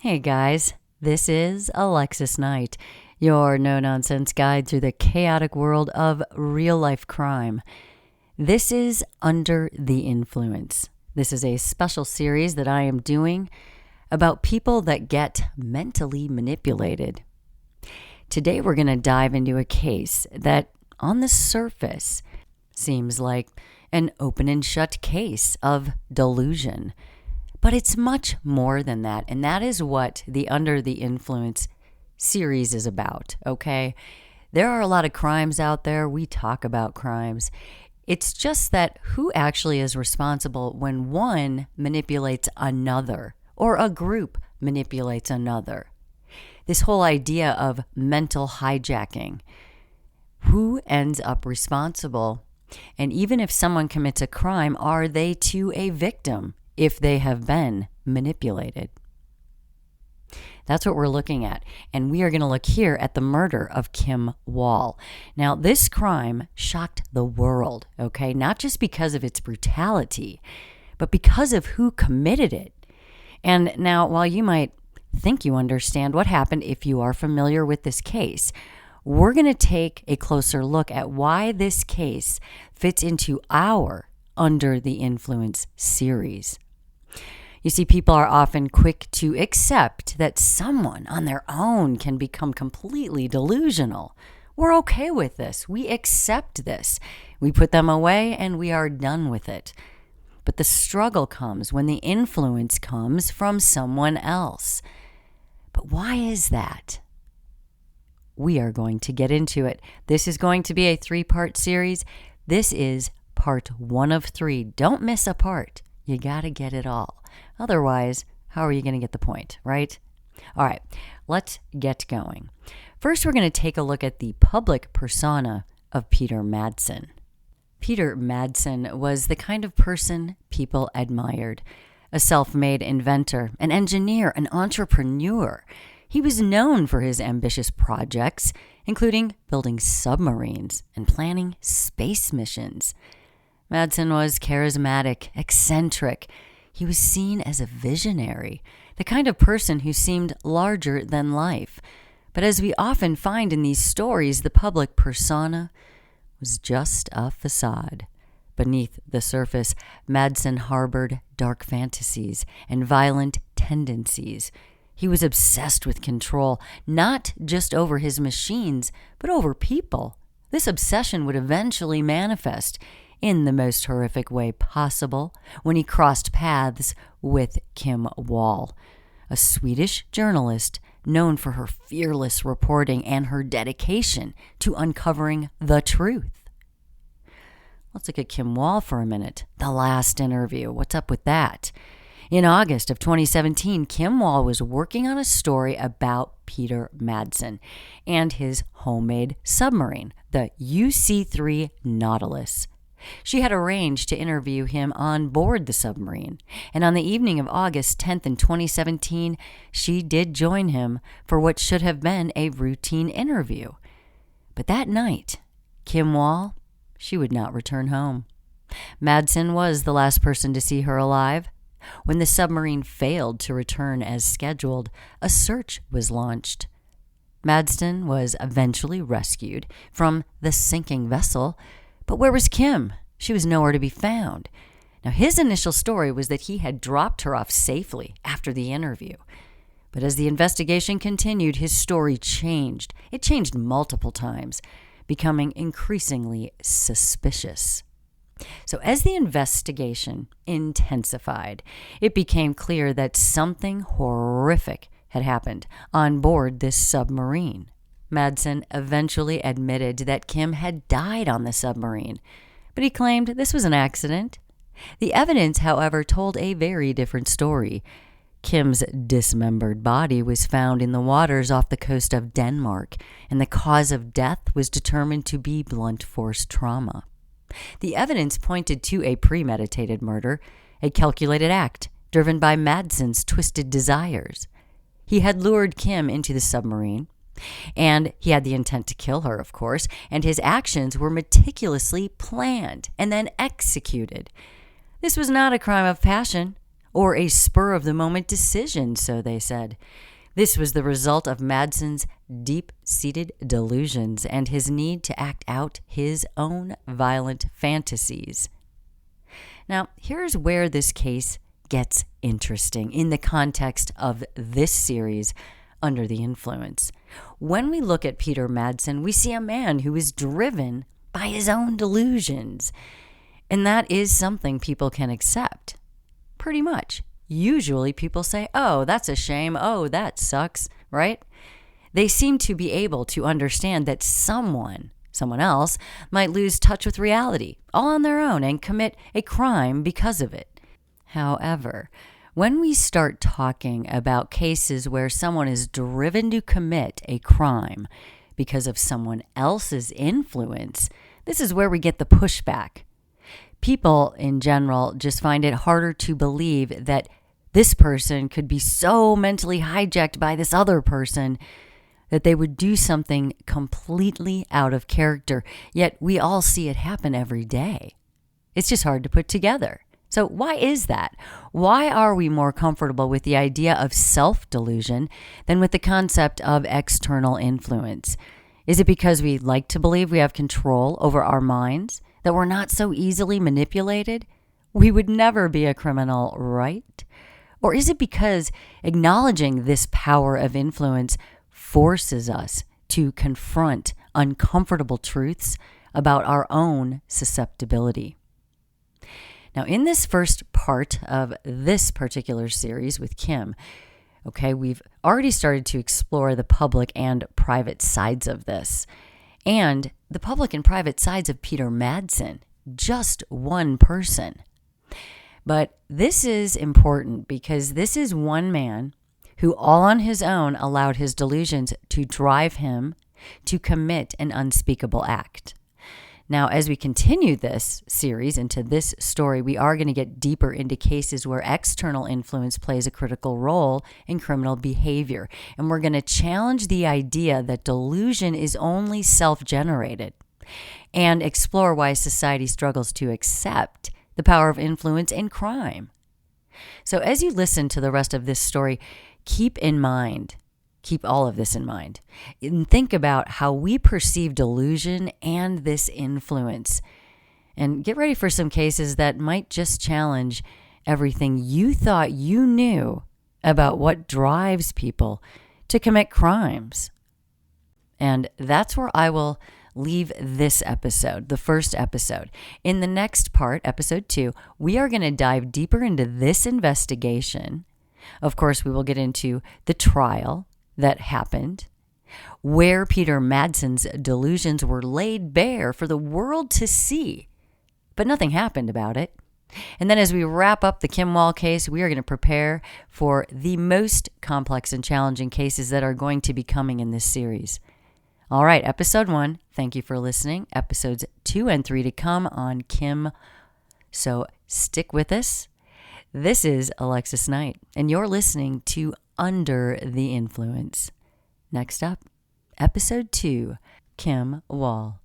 Hey guys, this is Alexis Knight, your no-nonsense guide through the chaotic world of real-life crime. This is Under the Influence. This is a special series that I am doing about people that get mentally manipulated. Today we're going to dive into a case that, on the surface, seems like an open and shut case of delusion. But it's much more than that, and that is what the Under the Influence series is about, okay? There are a lot of crimes out there. We talk about crimes. It's just that who actually is responsible when one manipulates another or a group manipulates another? This whole idea of mental hijacking. Who ends up responsible? And even if someone commits a crime, are they too a victim if they have been manipulated? That's what we're looking at. And we are going to look here at the murder of Kim Wall. Now, this crime shocked the world, okay? Not just because of its brutality, but because of who committed it. And now, while you might think you understand what happened if you are familiar with this case, we're going to take a closer look at why this case fits into our Under the Influence series. You see, people are often quick to accept that someone on their own can become completely delusional. We're okay with this. We accept this. We put them away and we are done with it. But the struggle comes when the influence comes from someone else. But why is that? We are going to get into it. This is going to be a 3-part series. This is part 1 of 3. Don't miss a part. You got to get it all. Otherwise, how are you going to get the point, right? All right, let's get going. First, we're going to take a look at the public persona of Peter Madsen. Peter Madsen was the kind of person people admired. A self-made inventor, an engineer, an entrepreneur. He was known for his ambitious projects, including building submarines and planning space missions. Madsen was charismatic, eccentric. He was seen as a visionary, the kind of person who seemed larger than life. But as we often find in these stories, the public persona was just a facade. Beneath the surface, Madsen harbored dark fantasies and violent tendencies. He was obsessed with control, not just over his machines, but over people. This obsession would eventually manifest in the most horrific way possible when he crossed paths with Kim Wall, a Swedish journalist known for her fearless reporting and her dedication to uncovering the truth. Let's look at Kim Wall for a minute. The last interview. What's up with that? In August of 2017, Kim Wall was working on a story about Peter Madsen and his homemade submarine, the UC-3 Nautilus. She had arranged to interview him on board the submarine, and on the evening of August 10th in 2017, she did join him for what should have been a routine interview. But that night, Kim Wall, she would not return home. Madsen was the last person to see her alive. When the submarine failed to return as scheduled, a search was launched. Madsen was eventually rescued from the sinking vessel. But where was Kim? She was nowhere to be found. Now, his initial story was that he had dropped her off safely after the interview. But as the investigation continued, his story changed. It changed multiple times, becoming increasingly suspicious. So as the investigation intensified, it became clear that something horrific had happened on board this submarine. Madsen eventually admitted that Kim had died on the submarine, but he claimed this was an accident. The evidence, however, told a very different story. Kim's dismembered body was found in the waters off the coast of Denmark, and the cause of death was determined to be blunt force trauma. The evidence pointed to a premeditated murder, a calculated act driven by Madsen's twisted desires. He had lured Kim into the submarine, and he had the intent to kill her, of course, and his actions were meticulously planned and then executed. This was not a crime of passion or a spur-of-the-moment decision, so they said. This was the result of Madsen's deep-seated delusions and his need to act out his own violent fantasies. Now, here's where this case gets interesting in the context of this series, Under the Influence. When we look at Peter Madsen, we see a man who is driven by his own delusions. And that is something people can accept. Pretty much. Usually people say, oh, that's a shame. Oh, that sucks, right? They seem to be able to understand that someone else, might lose touch with reality all on their own and commit a crime because of it. However, when we start talking about cases where someone is driven to commit a crime because of someone else's influence, this is where we get the pushback. People in general just find it harder to believe that this person could be so mentally hijacked by this other person that they would do something completely out of character. Yet we all see it happen every day. It's just hard to put together. So why is that? Why are we more comfortable with the idea of self-delusion than with the concept of external influence? Is it because we like to believe we have control over our minds, that we're not so easily manipulated? We would never be a criminal, right? Or is it because acknowledging this power of influence forces us to confront uncomfortable truths about our own susceptibility? Now, in this first part of this particular series with Kim, we've already started to explore the public and private sides of this. And the public and private sides of Peter Madsen, just one person. But this is important because this is one man who all on his own allowed his delusions to drive him to commit an unspeakable act. Now, as we continue this series into this story, we are going to get deeper into cases where external influence plays a critical role in criminal behavior. And we're going to challenge the idea that delusion is only self-generated and explore why society struggles to accept the power of influence in crime. So as you listen to the rest of this story, keep all of this in mind, and think about how we perceive delusion and this influence. And get ready for some cases that might just challenge everything you thought you knew about what drives people to commit crimes. And that's where I will leave this episode, the first episode. In the next part, episode 2, we are going to dive deeper into this investigation. Of course, we will get into the trial that happened, where Peter Madsen's delusions were laid bare for the world to see, but nothing happened about it. And then as we wrap up the Kim Wall case, we are going to prepare for the most complex and challenging cases that are going to be coming in this series. All right, episode 1, thank you for listening. Episodes 2 and 3 to come on Kim. So stick with us. This is Alexis Knight, and you're listening to Under the Influence. Next up, episode 2, Kim Wall.